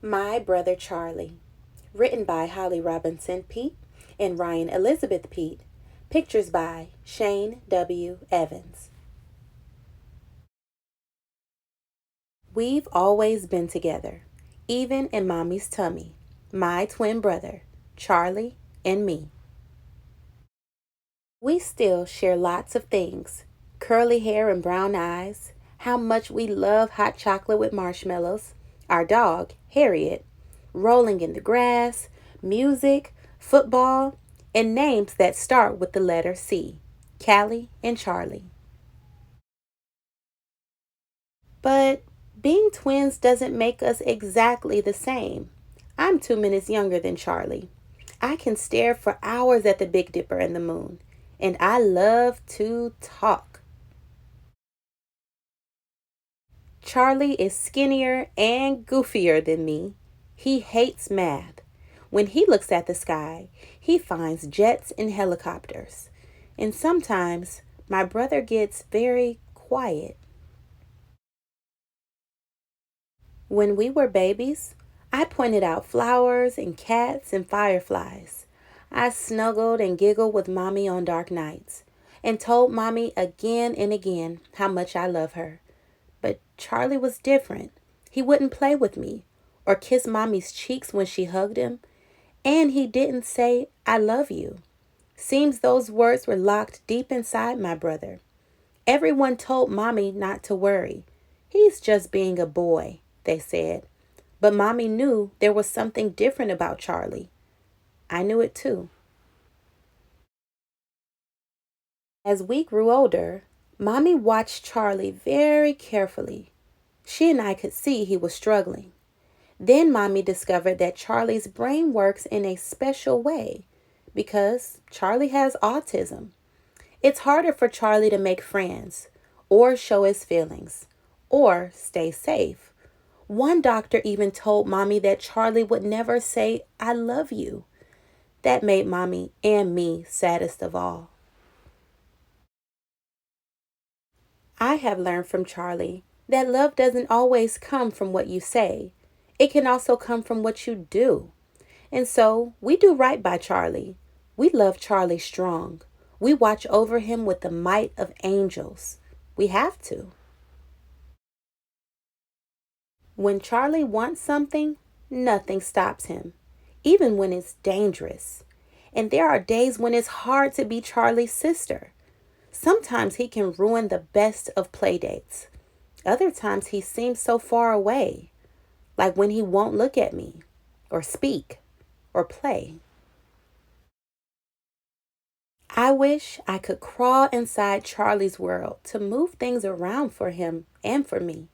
My Brother Charlie, written by Holly Robinson Peete and Ryan Elizabeth Peete. Pictures by Shane W. Evans. We've always been together, even in Mommy's tummy. My twin brother, Charlie, and me. We still share lots of things: curly hair and brown eyes, how much we love hot chocolate with marshmallows, our dog, Harriet, rolling in the grass, music, football, and names that start with the letter C: Callie and Charlie. But being twins doesn't make us exactly the same. I'm 2 minutes younger than Charlie. I can stare for hours at the Big Dipper and the moon, and I love to talk. Charlie is skinnier and goofier than me. He hates math. When he looks at the sky, he finds jets and helicopters. And sometimes my brother gets very quiet. When we were babies, I pointed out flowers and cats and fireflies. I snuggled and giggled with Mommy on dark nights and told Mommy again and again how much I love her. But Charlie was different. He wouldn't play with me or kiss Mommy's cheeks when she hugged him, and he didn't say, "I love you." Seems those words were locked deep inside my brother. Everyone told Mommy not to worry. "He's just being a boy," they said. But Mommy knew there was something different about Charlie. I knew it too. As we grew older, Mommy watched Charlie very carefully. She and I could see he was struggling. Then Mommy discovered that Charlie's brain works in a special way because Charlie has autism. It's harder for Charlie to make friends or show his feelings or stay safe. One doctor even told Mommy that Charlie would never say, "I love you." That made Mommy and me saddest of all. I have learned from Charlie that love doesn't always come from what you say. It can also come from what you do. And so we do right by Charlie. We love Charlie strong. We watch over him with the might of angels. We have to. When Charlie wants something, nothing stops him, even when it's dangerous. And there are days when it's hard to be Charlie's sister. Sometimes he can ruin the best of play dates. Other times he seems so far away, like when he won't look at me, or speak, or play. I wish I could crawl inside Charlie's world to move things around for him and for me.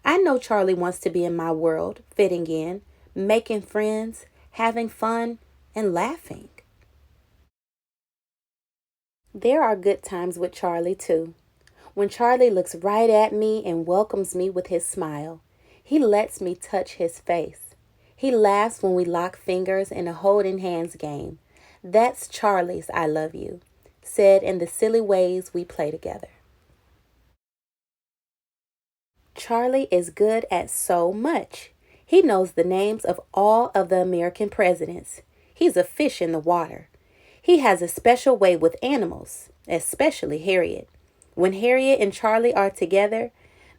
I know Charlie wants to be in my world, fitting in, making friends, having fun, and laughing. There are good times with Charlie, too. When Charlie looks right at me and welcomes me with his smile, he lets me touch his face. He laughs when we lock fingers in a holding hands game. That's Charlie's "I love you," said in the silly ways we play together. Charlie is good at so much. He knows the names of all of the American presidents. He's a fish in the water. He has a special way with animals, especially Harriet. When Harriet and Charlie are together,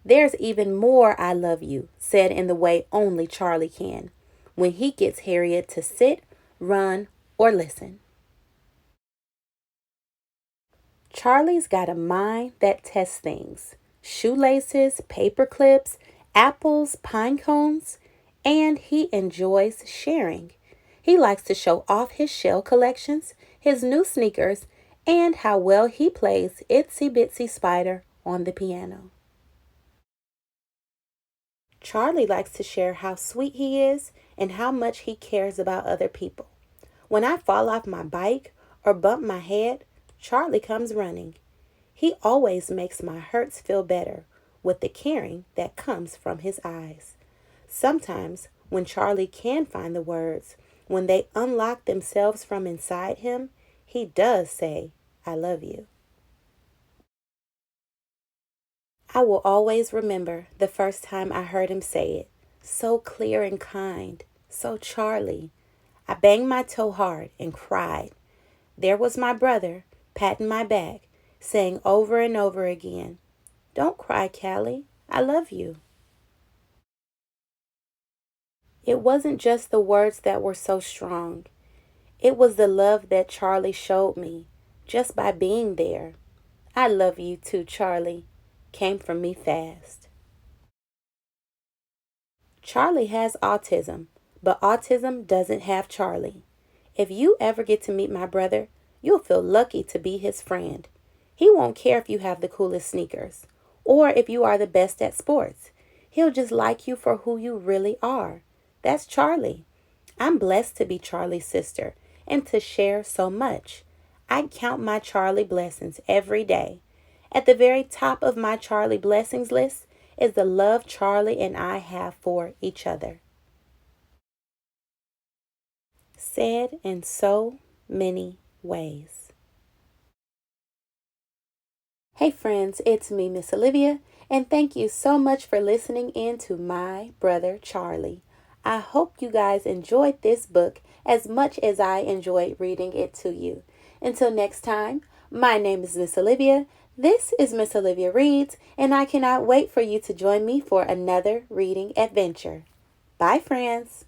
there's even more "I love you" said in the way only Charlie can, when he gets Harriet to sit, run, or listen. Charlie's got a mind that tests things: shoelaces, paper clips, apples, pine cones, and he enjoys sharing. He likes to show off his shell collections, his new sneakers, and how well he plays Itsy Bitsy Spider on the piano. Charlie likes to share how sweet he is and how much he cares about other people. When I fall off my bike or bump my head, Charlie comes running. He always makes my hurts feel better with the caring that comes from his eyes. Sometimes, when Charlie can find the words, when they unlock themselves from inside him, he does say, "I love you." I will always remember the first time I heard him say it, so clear and kind, so Charlie. I banged my toe hard and cried. There was my brother, patting my back, saying over and over again, "Don't cry, Callie. I love you." It wasn't just the words that were so strong. It was the love that Charlie showed me just by being there. "I love you too, Charlie," came from me fast. Charlie has autism, but autism doesn't have Charlie. If you ever get to meet my brother, you'll feel lucky to be his friend. He won't care if you have the coolest sneakers or if you are the best at sports. He'll just like you for who you really are. That's Charlie. I'm blessed to be Charlie's sister and to share so much. I count my Charlie blessings every day. At the very top of my Charlie blessings list is the love Charlie and I have for each other. Said in so many ways. Hey friends, it's me, Miss Olivia, and thank you so much for listening in to My Brother Charlie. I hope you guys enjoyed this book as much as I enjoyed reading it to you. Until next time, my name is Miss Olivia. This is Miss Olivia Reads, and I cannot wait for you to join me for another reading adventure. Bye, friends.